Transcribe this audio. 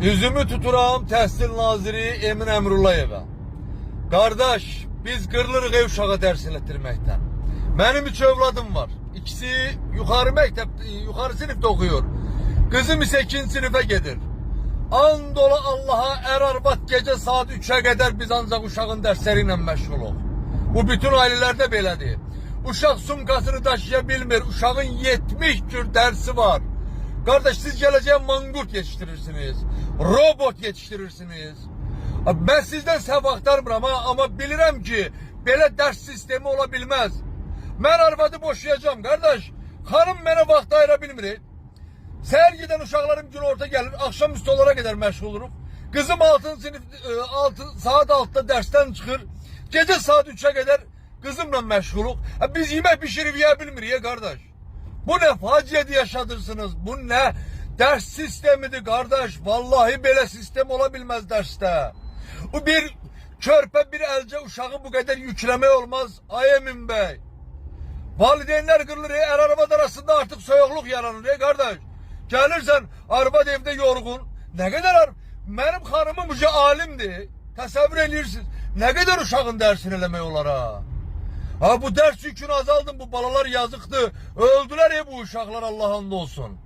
Üzümü tuturam Təhsil Naziri Emin Əmrullayevə. Qardaş, biz qırılırıq ev uşağı dərs elətirməkdən. Mənim 3 övladım var. İkisi yuxarı sinifdə oxuyur. Qızım isə 2-ci sinifə gedir. And ola Allaha, arvad gecə saat 3'ə qədər biz ancaq uşağın dərsləri ilə məşğuluq. Bu bütün ailələrdə belədir. Uşaq sumkasını daşıya bilmir. Uşağın 70 cür dərsi var. Kardeş, siz geleceğe mangurt yetiştirirsiniz. Robot yetiştirirsiniz. Ben sizden səhv axtarmıram ama bilirəm ki belə ders sistemi ola bilməz. Mən arvadı boşayacağım kardeş. Hanım mənə vaxt ayıra bilmir. Səhər gedən uşaqlarım gün orta gelir. Akşam üstü onlara kadar məşğul oluruq. Kızım 6. sınıf saat 6'da dersten çıxır. Gece saat 3'ə kadar kızımla məşğuluq. Biz yemək pişirib yeyə bilmirik kardeş. Bu ne faciaydı yaşadırsınız? Bu ne ders sistemidir kardeş? Vallahi belə sistem olabilmez derste. Bu bir körpe bir elce uşağı bu kadar yüklemek olmaz. Ay Emin Bey. Valideynler kırılır. Arabad arasında artık soyukluk yaranır kardeş. Gelirsen arabad evde yorgun. Ne kadar benim hanımım uca alimdi. Təsəvvür edirsiniz. Ne kadar uşağın dersini eləmək olar ha? Ha bu ders yükünü azaldım, bu balalar yazıktı. Öldüler ya bu uşaklar, Allah'ın olsun.